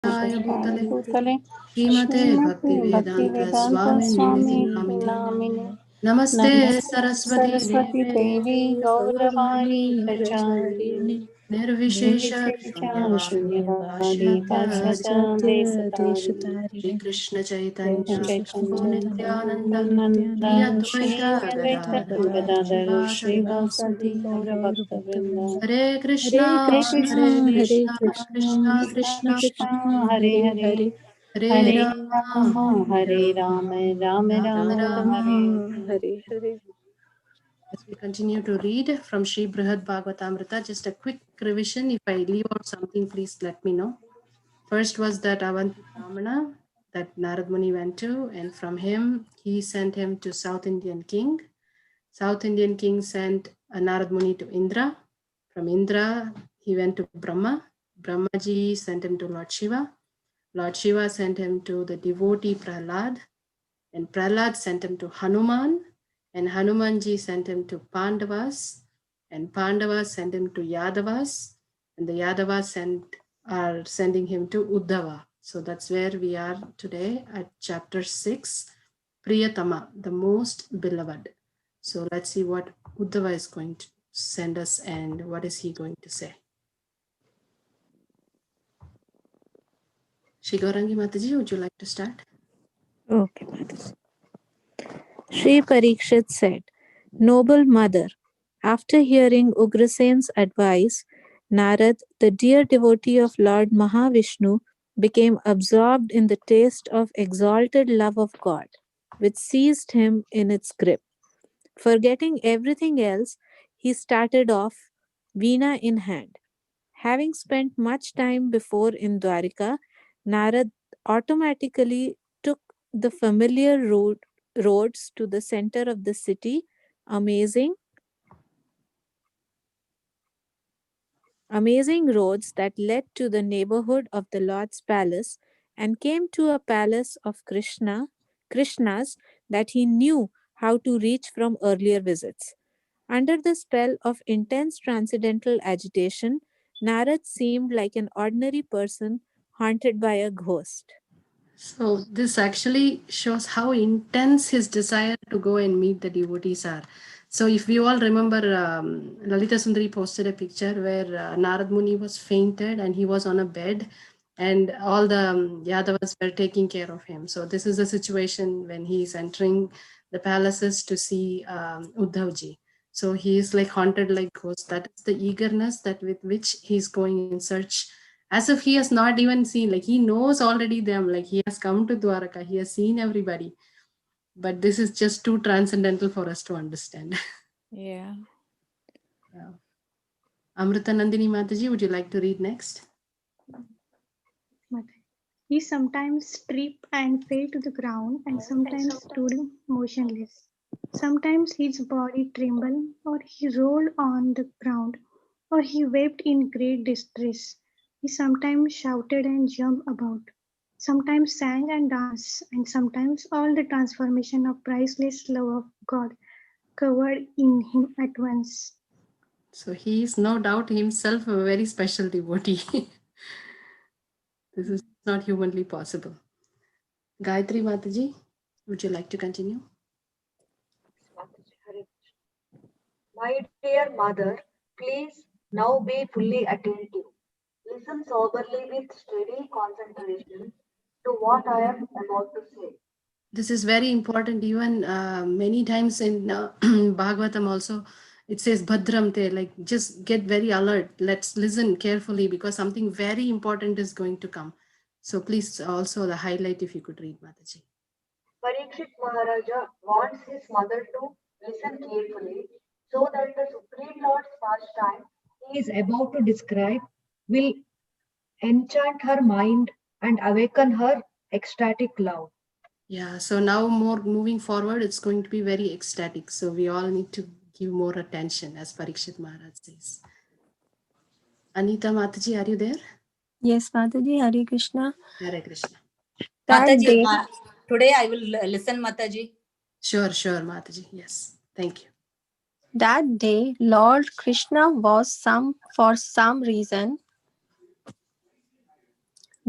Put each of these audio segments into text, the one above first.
Shishaya Bhutale Srimate Srimati Bhaktivedanta Bhaktivedanta Swami Swami Namine. Namaste Namaste Saraswati Devi Devi Gauravani Gauravani Pracharini Pracharini Nirvishesha Shunyavadi Shunyavadi Pasatya Deshatari Shri Deshatari Krishna Chaitanya Prabhu Nityananda Nityananda Shri Shri Advaita Gadadhara Shri Shivasadi Vasadi Gaur Bhaktavinda Hare Hare Krishna Krishna Hare Hare Krishna Krishna Krishna Krishna Krishna Krishna Hare Hare Hare Hare Hare Rama Rama Hare Hare Rama Rama Rama Rama Hare Rama Hare. Hare Hare. As we continue to read from Sri Brihad Bhagavatamrita, just a quick revision. If I leave out something, please let me know. First was that Avanti Brahmana that Narad Muni went to, and from him, he sent him to South Indian king. South Indian king sent Narad Muni to Indra. From Indra, he went to Brahma. Brahmaji sent him to Lord Shiva. Lord Shiva sent him to the devotee Prahlad. And Prahlad sent him to Hanuman. And Hanumanji sent him to Pandavas. And Pandavas sent him to Yadavas. And the Yadavas are sending him to Uddhava. So that's where we are today at chapter 6, Priyatama, the most beloved. So let's see what Uddhava is going to send us and what is he going to say. Shri Gaurangi Mataji, would you like to start? Okay, Mataji. Shri Parikshit said, Noble mother, after hearing Ugrasen's advice, Narad, the dear devotee of Lord Mahavishnu, became absorbed in the taste of exalted love of God, which seized him in its grip. Forgetting everything else, he started off, Veena in hand. Having spent much time before in Dwarika, Narad automatically took the familiar roads to the center of the city, amazing roads that led to the neighborhood of the Lord's palace, and came to a palace of Krishna's that he knew how to reach from earlier visits. Under the spell of intense transcendental agitation, Narad seemed like an ordinary person haunted by a ghost. So this actually shows how intense his desire to go and meet the devotees are. So if we all remember, Lalita Sundari posted a picture where Narad Muni was fainted and he was on a bed and all the Yadavas were taking care of him. So this is the situation when he is entering the palaces to see Uddhavji. So he is like haunted like ghost. That is the eagerness that with which he is going in search, as if he has not even seen, like he knows already them, like he has come to Dwaraka, he has seen everybody, but this is just too transcendental for us to understand. Yeah. Yeah. Amrita Nandini Mataji, would you like to read next? He sometimes tripped and fell to the ground and sometimes stood motionless. Sometimes his body trembled or he rolled on the ground or he wept in great distress. He sometimes shouted and jumped about, sometimes sang and danced, and sometimes all the transformation of priceless love of God covered in him at once. So he is no doubt himself a very special devotee. This is not humanly possible. Gayatri Mataji, would you like to continue? My dear mother, please now be fully attentive. Listen soberly with steady concentration to what I am about to say. This is very important. Even many times in Bhagavatam also, it says Bhadram te, like just get very alert. Let's listen carefully because something very important is going to come. So please also the highlight if you could read, Mataji. Parikshit Maharaja wants his mother to listen carefully so that the Supreme Lord's pastime he is about to describe will enchant her mind and awaken her ecstatic love. Yeah, so now more moving forward, it's going to be very ecstatic. So we all need to give more attention, as Parikshit Maharaj says. Anita Mataji, are you there? Yes, Mataji, Hare Krishna. Hare Krishna. That Mataji, day, today I will listen, Mataji. Sure, Mataji. Yes, thank you. that day, Lord Krishna was for some reason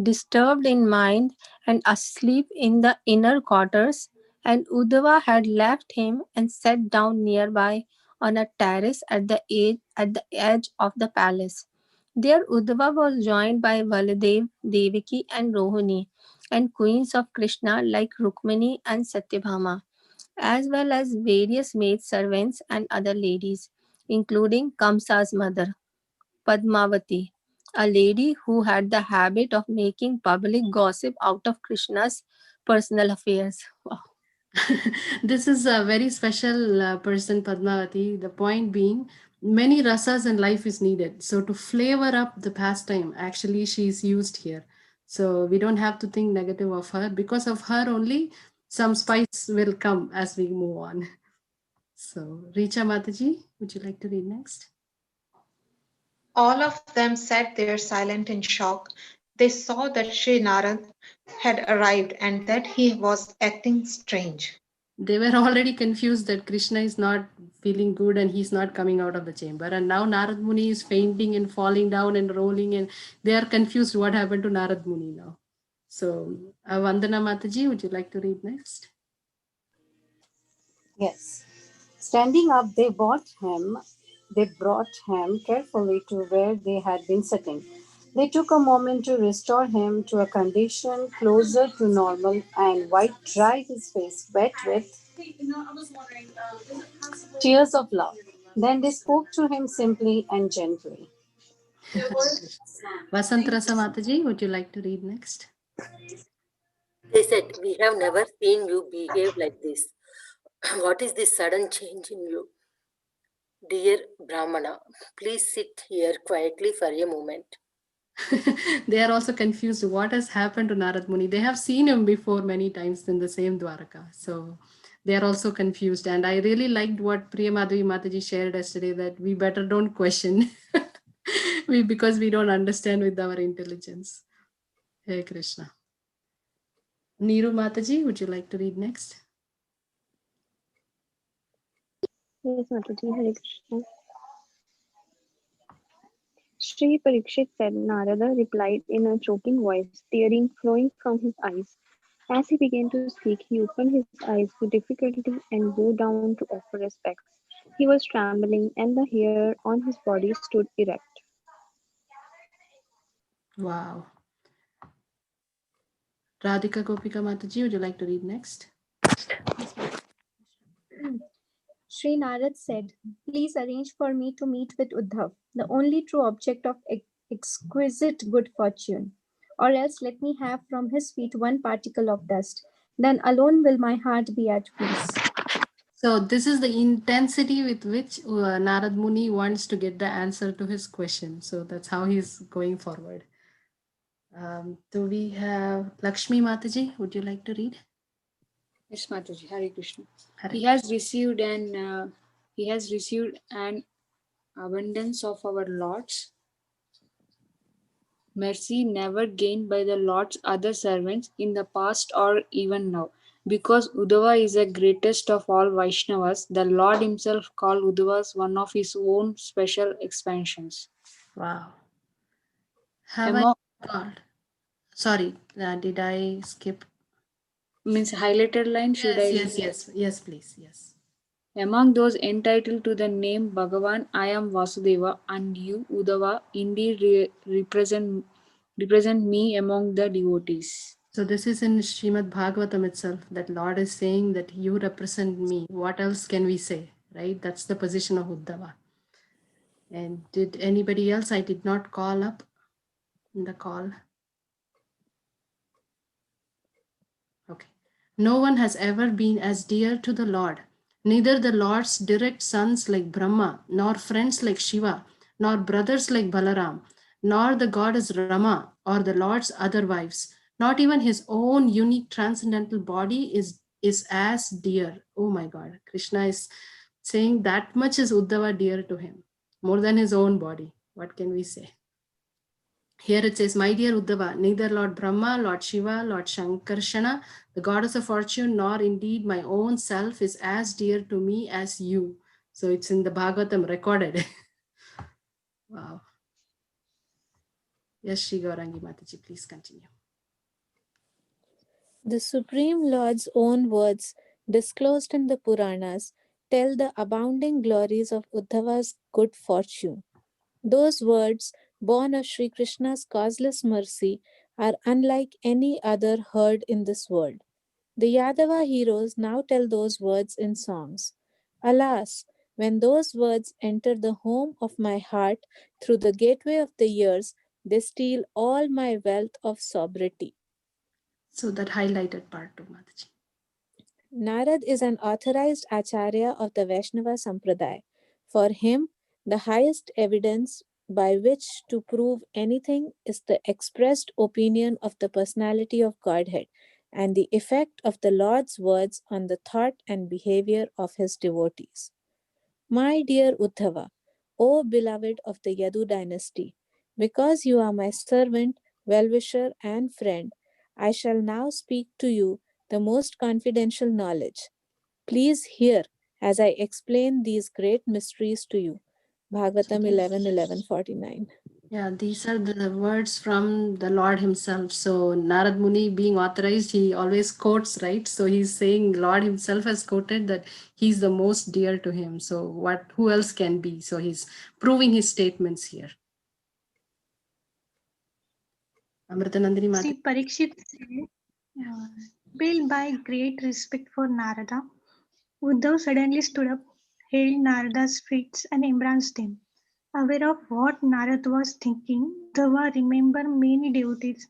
disturbed in mind and asleep in the inner quarters, and Uddhava had left him and sat down nearby on a terrace at the edge of the palace. There Uddhava was joined by Baladev, Devaki and Rohini, and queens of Krishna like Rukmini and Satyabhama, as well as various maid servants and other ladies, including Kamsa's mother, Padmavati, a lady who had the habit of making public gossip out of Krishna's personal affairs. Wow. This is a very special person, Padmavati. The point being, many rasas in life is needed. So to flavor up the pastime, actually, she is used here. So we don't have to think negative of her. Because of her only, some spice will come as we move on. So, Richa Mataji, would you like to read next? All of them sat there silent in shock. They saw that Sri Narad had arrived and that he was acting strange. They were already confused that Krishna is not feeling good and he's not coming out of the chamber. And now Narad Muni is fainting and falling down and rolling, and they are confused what happened to Narad Muni now. So, Vandana Mataji, would you like to read next? Yes. Standing up, they brought him carefully to where they had been sitting. They took a moment to restore him to a condition closer to normal and wiped dry his face wet with tears of love. Then they spoke to him simply and gently. Vasant Rasa Mataji, would you like to read next? They said, "We have never seen you behave like this. What is this sudden change in you? Dear Brahmana, please sit here quietly for a moment." They are also confused what has happened to Narad Muni. They have seen him before many times in the same Dwaraka. So they are also confused. And I really liked what Priya Madhavi Mataji shared yesterday, that we better don't question because we don't understand with our intelligence. Hey Krishna. Neeru Mataji, would you like to read next? Yes, Mataji, Hare Krishna. Sri Parikshit said. Narada replied in a choking voice, tearing flowing from his eyes. As he began to speak, he opened his eyes with difficulty and bowed down to offer respects. He was trembling, and the hair on his body stood erect. Wow. Radhika Gopika Mataji, would you like to read next? Sri Narad said, "Please arrange for me to meet with Uddhav, the only true object of exquisite good fortune. Or else let me have from his feet one particle of dust. Then alone will my heart be at peace." So this is the intensity with which Narad Muni wants to get the answer to his question. So that's how he's going forward. Do we have Lakshmi Mataji? Would you like to read? Yes, Mataji, Hare Krishna. Hare. He has received an abundance of our Lord's mercy never gained by the Lord's other servants in the past or even now. Because Uddhava is the greatest of all Vaishnavas, the Lord himself called Uddhava one of his own special expansions. Wow. Have I called? Sorry, did I skip? Means highlighted line, should I? Yes, please, yes. Among those entitled to the name Bhagavan, I am Vasudeva, and you, Uddhava, indeed represent me among the devotees. So this is in Srimad Bhagavatam itself, that Lord is saying that you represent me. What else can we say, right? That's the position of Uddhava. And did anybody else? I did not call up in the call. Okay. No one has ever been as dear to the Lord, neither the Lord's direct sons like Brahma, nor friends like Shiva, nor brothers like Balaram, nor the goddess Rama, or the Lord's other wives. Not even his own unique transcendental body is as dear. Oh my God. Krishna is saying that much is Uddhava dear to him, more than his own body. What can we say? Here it says, "My dear Uddhava, neither Lord Brahma, Lord Shiva, Lord Shankarshana, the goddess of fortune, nor indeed my own self is as dear to me as you." So it's in the Bhagavatam recorded. Wow. Yes, Shri Gaurangi Mataji, please continue. The Supreme Lord's own words, disclosed in the Puranas, tell the abounding glories of Uddhava's good fortune. Those words, born of Sri Krishna's causeless mercy, are unlike any other heard in this world. The Yadava heroes now tell those words in songs. Alas, when those words enter the home of my heart through the gateway of the years, they steal all my wealth of sobriety. So that highlighted part to Mataji. Narad is an authorized acharya of the Vaishnava Sampradaya. For him, the highest evidence by which to prove anything is the expressed opinion of the personality of Godhead and the effect of the Lord's words on the thought and behavior of his devotees. My dear Uddhava, O beloved of the Yadu dynasty, because you are my servant, well-wisher, and friend, I shall now speak to you the most confidential knowledge. Please hear as I explain these great mysteries to you. Bhagavatam 11:11:49. Yeah, these are the words from the Lord himself. So Narad Muni being authorized, he always quotes, right? So he's saying Lord himself has quoted that he's the most dear to him. So who else can be? So he's proving his statements here. Amritanandini Mata. Sri Parikshit said, filled by great respect for Narada, Uddhav suddenly stood up, hailed Narada's feet, and embraced him. Aware of what Narada was thinking, Uddhava remembered many devotees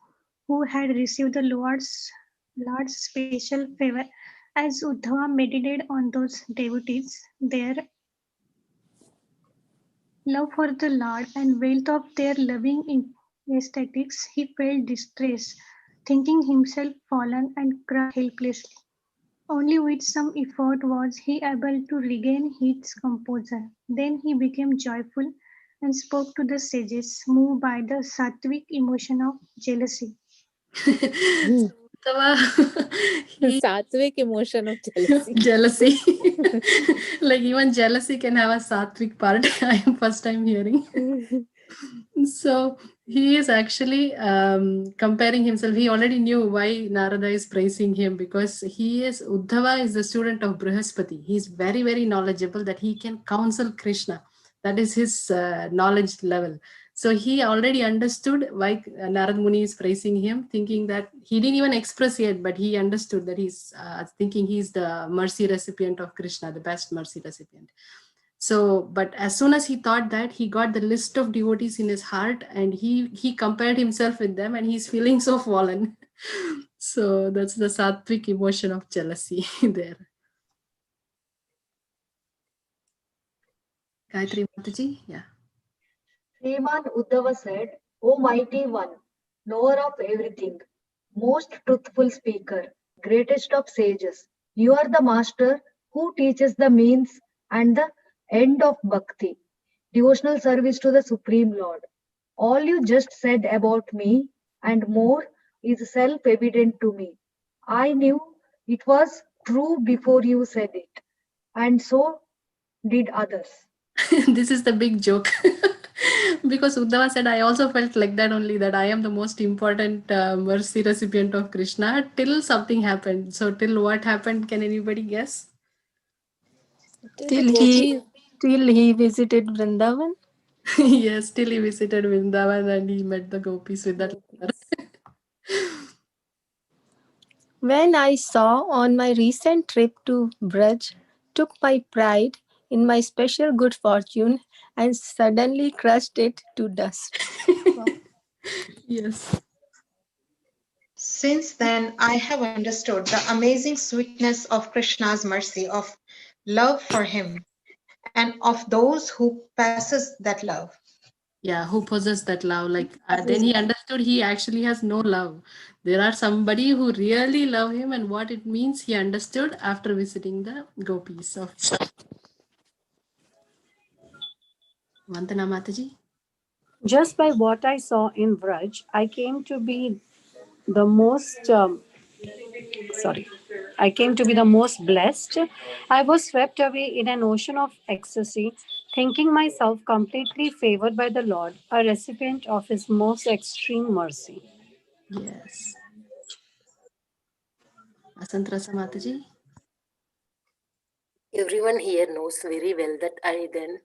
who had received the Lord's special favor. As Uddhava meditated on those devotees, their love for the Lord and wealth of their loving aesthetics, he felt distress, thinking himself fallen and crushed helplessly. Only with some effort was he able to regain his composure. Then he became joyful and spoke to the sages, moved by the sattvic emotion of jealousy. So Uttava, he Sattvic emotion of jealousy. jealousy. Like even jealousy can have a sattvic part. I am first time hearing. So he is actually comparing himself. He already knew why Narada is praising him, because Uddhava is the student of Brihaspati. He is very, very knowledgeable that he can counsel Krishna. That is his knowledge level. So he already understood why Narad Muni is praising him, thinking that he didn't even express yet, but he understood that he's thinking he's the mercy recipient of Krishna, the best mercy recipient. So, but as soon as he thought that, he got the list of devotees in his heart, and he compared himself with them, and he's feeling so fallen. So that's the sattvic emotion of jealousy there. Gayatri Mataji, yeah. Sriman Uddhava said, O mighty one, knower of everything, most truthful speaker, greatest of sages, you are the master who teaches the means and the end of bhakti, devotional service to the Supreme Lord. All you just said about me and more is self evident to me. I knew it was true before you said it, and so did others. This is the big joke. Because Uddhava said, I also felt like that only, that I am the most important mercy recipient of Krishna till something happened. So, till what happened, can anybody guess? Till he visited Vrindavan. Yes, till he visited Vrindavan and he met the gopis with that letter. When I saw on my recent trip to Braj, took my pride in my special good fortune and suddenly crushed it to dust. Yes. Since then, I have understood the amazing sweetness of Krishna's mercy, of love for him, and of those who passes that love. Yeah, who possess that love? Like then he understood he actually has no love. There are somebody who really love him, and what it means he understood after visiting the gopis of Vandana Mataji. Just by what I saw in Vraj, I came to be the most sorry, I came to be the most blessed. I was swept away in an ocean of ecstasy, thinking myself completely favored by the Lord, a recipient of His most extreme mercy. Yes. Asantrasa Mataji? Everyone here knows very well that I then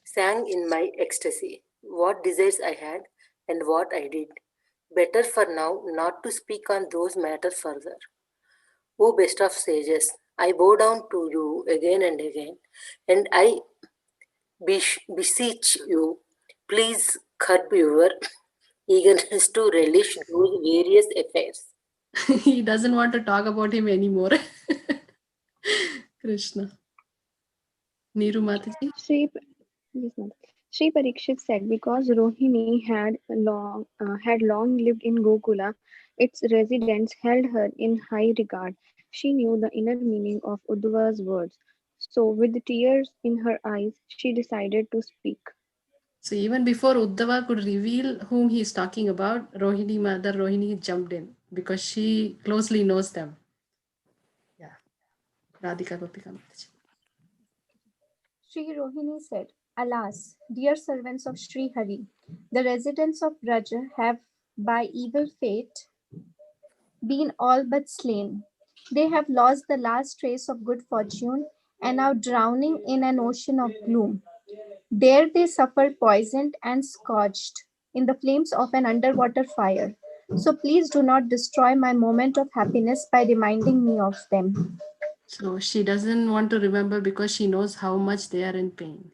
sang in my ecstasy what desires I had and what I did. Better for now not to speak on those matters further. O best of sages, I bow down to you again and again, and I beseech you, please curb your eagerness to relish those various affairs. He doesn't want to talk about him anymore. Krishna. Neeru Mataji? Sri, yes, ma'am. Sri Parikshit said because Rohini had long lived in Gokula, its residents held her in high regard. She knew the inner meaning of Uddhava's words. So, with tears in her eyes, she decided to speak. So even before Uddhava could reveal whom he is talking about, Rohini, Mother Rohini jumped in because she closely knows them. Yeah. Radhika Gopika Mataji. Sri Rohini said, Alas, dear servants of Sri Hari, the residents of Braja have by evil fate been all but slain. They have lost the last trace of good fortune and are drowning in an ocean of gloom. There they suffer poisoned and scorched in the flames of an underwater fire. So please do not destroy my moment of happiness by reminding me of them. So she doesn't want to remember because she knows how much they are in pain.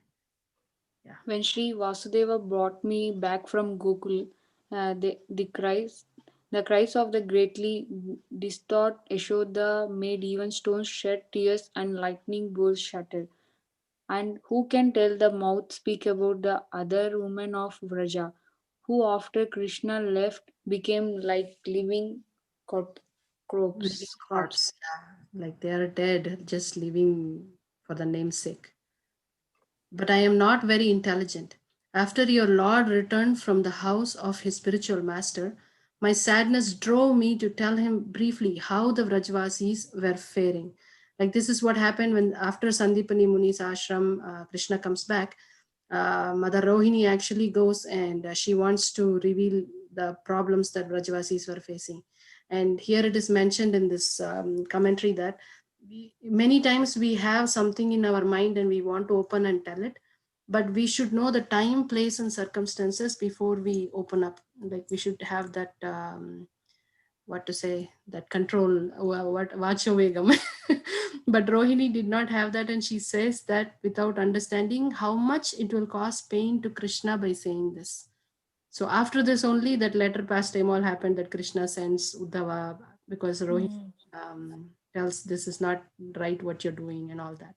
When Sri Vasudeva brought me back from Gokul, the cries of the greatly distraught Yashoda made even stones shed tears and lightning bolts shattered. And who can tell the mouth speak about the other women of Vraja, who after Krishna left became like living corp- Living corpse. corpse. Yeah. Like they are dead, just living for the namesake. But I am not very intelligent. After your Lord returned from the house of his spiritual master, my sadness drove me to tell him briefly how the Vrajvasis were faring. Like this is what happened when after Sandipani Muni's ashram, Krishna comes back. Mother Rohini actually goes and she wants to reveal the problems that Vrajvasis were facing. And here it is mentioned in this commentary that many times we have something in our mind and we want to open and tell it, but we should know the time, place, and circumstances before we open up. Like we should have that what to say, that control, what vachovegam. But Rohini did not have that, and she says that without understanding how much it will cause pain to Krishna by saying this. So after this only that later pastime all happened, that Krishna sends Uddhava because Rohini tells this is not right what you're doing and all that.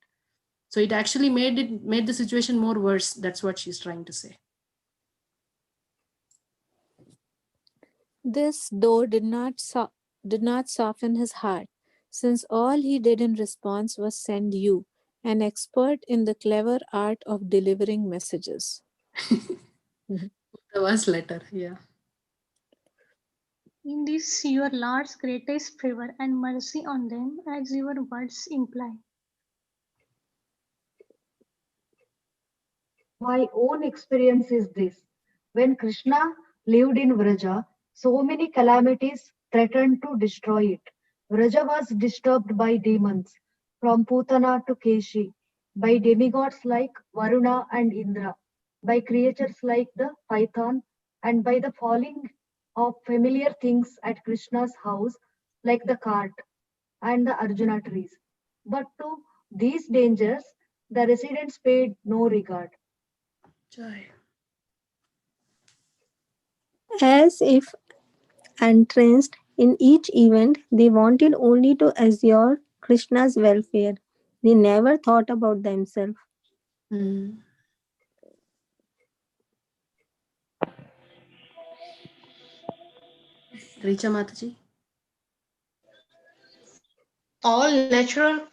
So it actually made the situation more worse. That's what she's trying to say. This, though, did not soften his heart, since all he did in response was send you, an expert in the clever art of delivering messages. Uddhava's letter, yeah. In this, your Lord's greatest favor and mercy on them, as your words imply. My own experience is this. When Krishna lived in Vraja, so many calamities threatened to destroy it. Vraja was disturbed by demons, from Putana to Keshi, by demigods like Varuna and Indra, by creatures like the python, and by the falling of familiar things at Krishna's house, like the cart and the Arjuna trees. But to these dangers, the residents paid no regard. Joy. As if entranced in each event, they wanted only to assure Krishna's welfare. They never thought about themselves. Mm. Richa Mataji. All natural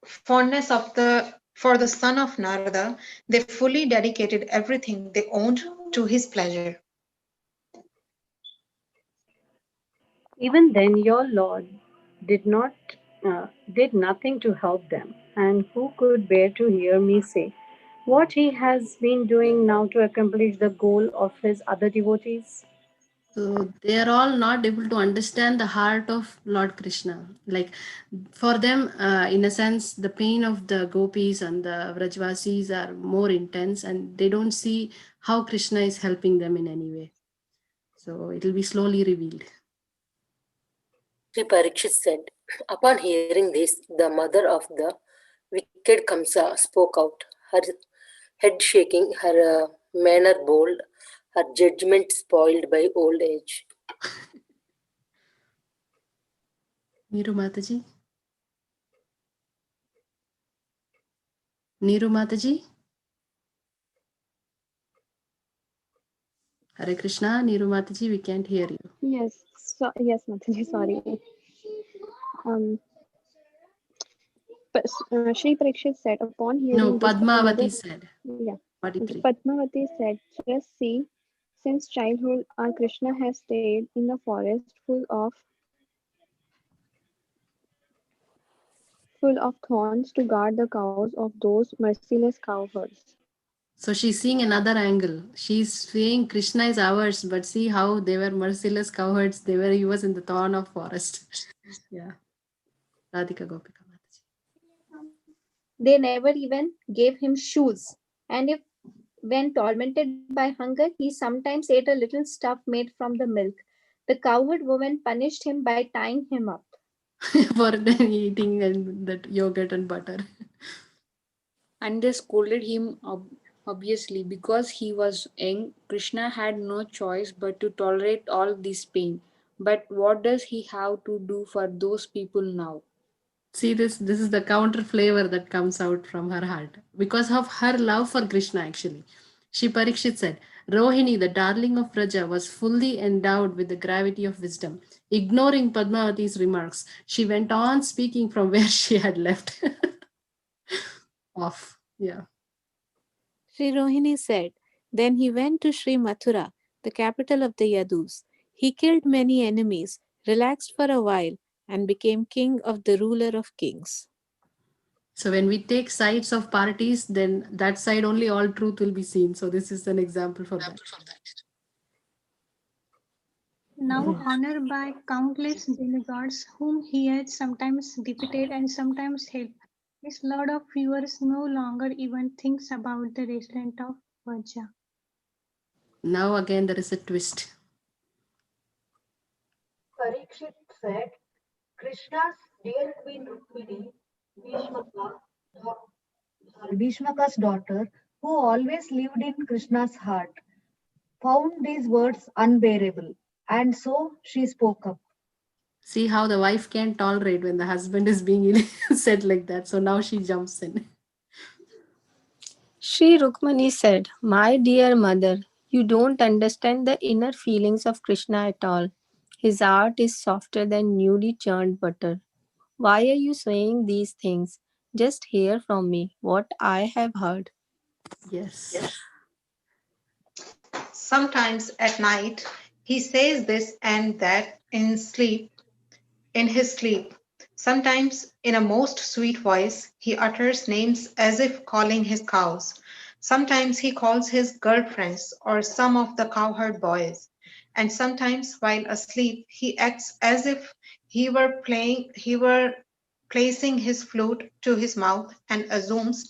fondness of the for the son of Narada, they fully dedicated everything they owned to his pleasure. Even then, your Lord did not did nothing to help them, And who could bear to hear me say what he has been doing now to accomplish the goal of his other devotees? So they are all not able to understand the heart of Lord Krishna. Like for them, in a sense, the pain of the gopis and the Vrajvasis are more intense, and they don't see how Krishna is helping them in any way. So it will be slowly revealed. Sri Parikshit said, upon hearing this, the mother of the wicked Kamsa spoke out, her head shaking, her manner bold, her judgment spoiled by old age. Niru Mataji? Niru Mataji? Hare Krishna, Niru Mataji, we can't hear you. Yes, yes, Mataji, sorry. Um, Shri Parikshit said, upon No, hearing this, the mother, Padmavati said. yeah, 43. Padmavati said, just see, since childhood, our Krishna has stayed in the forest full of thorns to guard the cows of those merciless cowherds. So she's seeing another angle. She's saying Krishna is ours, but see how they were merciless cowherds. He was in the thorn of forest. Yeah. Radhika Gopika Mataji. They never even gave him shoes. And if when tormented by hunger, he sometimes ate a little stuff made from the milk. The cowherd woman punished him by tying him up. For eating and that yogurt and butter. And they scolded him obviously because he was young. Krishna had no choice but to tolerate all this pain. But what does he have to do for those people now? See this is the counter flavor that comes out from her heart because of her love for Krishna actually. She Parikshit said, Rohini, the darling of Raja, was fully endowed with the gravity of wisdom. Ignoring Padmavati's remarks, she went on speaking from where she had left off. Yeah. Sri Rohini said, then he went to Sri Mathura, the capital of the Yadus. He killed many enemies, relaxed for a while, and became king of the ruler of kings. So when we take sides of parties, then that side only all truth will be seen. So this is an example for that. Now honored by countless demigods whom he had sometimes defeated and sometimes helped, this Lord of Rivers no longer even thinks about the resident of Vaja. Now again there is a twist. Parikshit said, Krishna's dear queen Rukmini, Bhishmaka, Bhishmaka's daughter, who always lived in Krishna's heart, found these words unbearable, and so she spoke up. See how the wife can't tolerate when the husband is being said like that. So now she jumps in. Sri Rukmani said, my dear mother, you don't understand the inner feelings of Krishna at all. His heart is softer than newly churned butter. Why are you saying these things? Just hear from me what I have heard. Yes. Sometimes at night he says this and that in his sleep. Sometimes, in a most sweet voice, he utters names as if calling his cows. Sometimes he calls his girlfriends or some of the cowherd boys. And sometimes, while asleep, he acts as if he were placing his flute to his mouth and assumes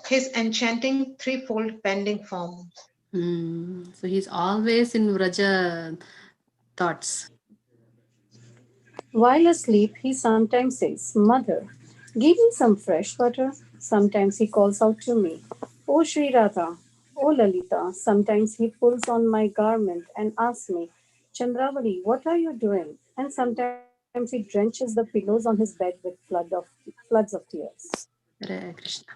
his enchanting threefold bending form. So he's always in Vraja thoughts. While asleep, he sometimes says, Mother, give me some fresh butter. Sometimes he calls out to me, Oh Sri Radha, oh Lalita. Sometimes he pulls on my garment and asks me, Chandravali, what are you doing? And sometimes he drenches the pillows on his bed with floods of tears. Hare Krishna.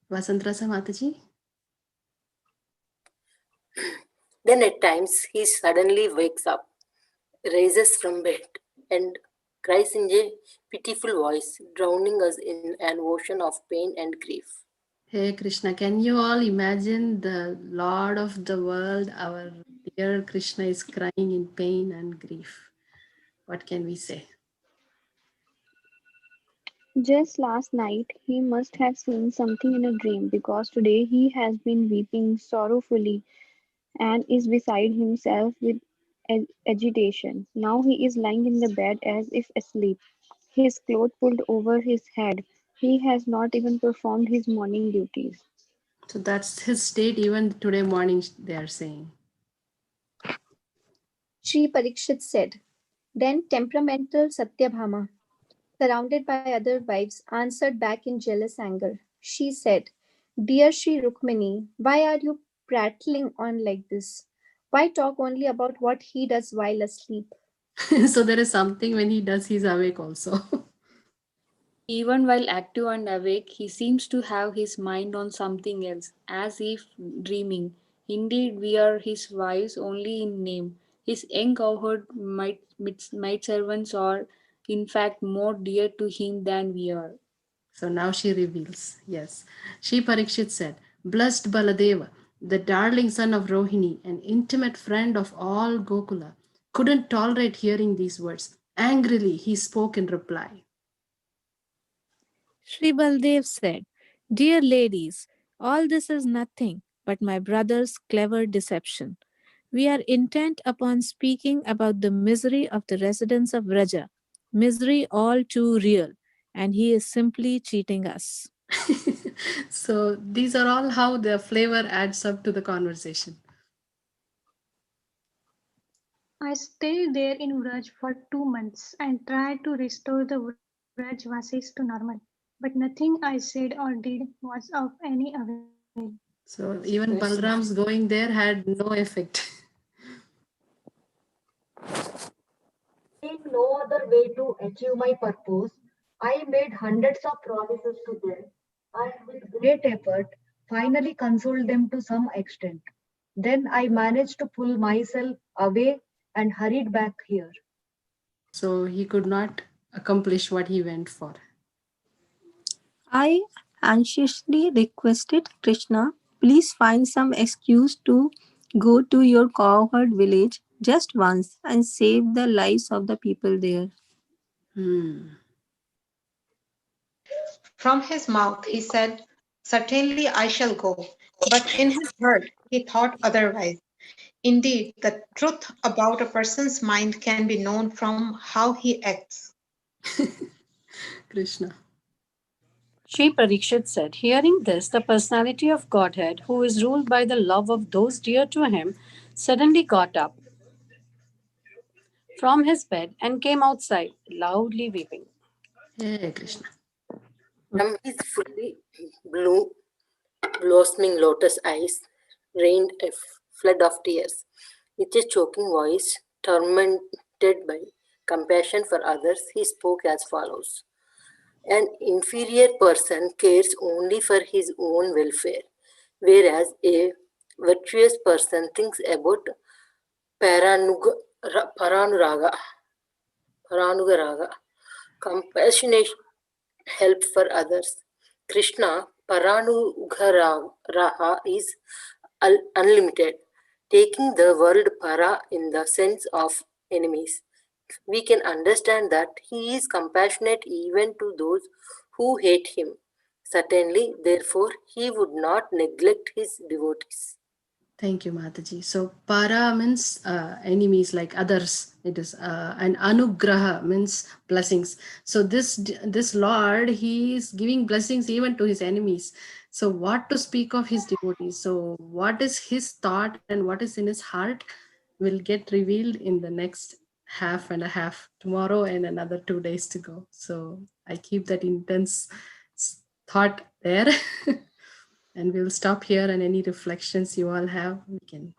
Vasantrasa Mataji. Then at times he suddenly wakes up, rises from bed, and cries in a pitiful voice, drowning us in an ocean of pain and grief. Hey Krishna, can you all imagine the Lord of the world, our dear Krishna is crying in pain and grief? What can we say? Just last night he must have seen something in a dream, because today he has been weeping sorrowfully and is beside himself with agitation. Now he is lying in the bed as if asleep, his cloak pulled over his head. He has not even performed his morning duties. So that's his state even today morning, they are saying. Sri Parikshit said. Then temperamental Satyabhama, surrounded by other wives, answered back in jealous anger. She said, Dear Sri Rukmini, why are you prattling on like this? Why talk only about what he does while asleep? So there is something when he does, he's awake also. Even while active and awake, he seems to have his mind on something else, as if dreaming. Indeed, we are his wives only in name. His young cowherd maid servants are, in fact, more dear to him than we are. So now she reveals. Yes. She Parikshit said, Blessed Baladeva, the darling son of Rohini, an intimate friend of all Gokula, couldn't tolerate hearing these words. Angrily, he spoke in reply. Sri Baldev said, Dear ladies, all this is nothing but my brother's clever deception. We are intent upon speaking about the misery of the residents of Vraja, misery all too real, and he is simply cheating us. So these are all how the flavor adds up to the conversation. I stayed there in Vraj for 2 months and tried to restore the Vraj Vasis to normal. But nothing I said or did was of any avail. So even Balram's going there had no effect. Seeing no other way to achieve my purpose, I made hundreds of promises to them and with great effort finally consoled them to some extent. Then I managed to pull myself away and hurried back here. So he could not accomplish what he went for. I anxiously requested Krishna, please find some excuse to go to your cowherd village just once and save the lives of the people there. Hmm. From his mouth he said, Certainly I shall go. But in his heart he thought otherwise. Indeed, the truth about a person's mind can be known from how he acts. Krishna. Sri Parikshit said, Hearing this, the personality of Godhead, who is ruled by the love of those dear to him, suddenly got up from his bed and came outside, loudly weeping. Hey Krishna. From his fully blue, blossoming lotus eyes rained a flood of tears. With a choking voice, tormented by compassion for others, he spoke as follows. An inferior person cares only for his own welfare, whereas a virtuous person thinks about paranuraga, paranugaraga, compassionate help for others. Krishna Paranugaraha is unlimited, taking the word para in the sense of enemies. We can understand that he is compassionate even to those who hate him. Certainly, therefore, he would not neglect his devotees. Thank you, Mataji. So para means enemies like others. It is and anugraha means blessings. So this Lord, he is giving blessings even to his enemies. So what to speak of his devotees? So what is his thought and what is in his heart will get revealed in the next half and a half tomorrow and another 2 days to go. So I keep that intense thought there. And we'll stop here, and any reflections you all have, we can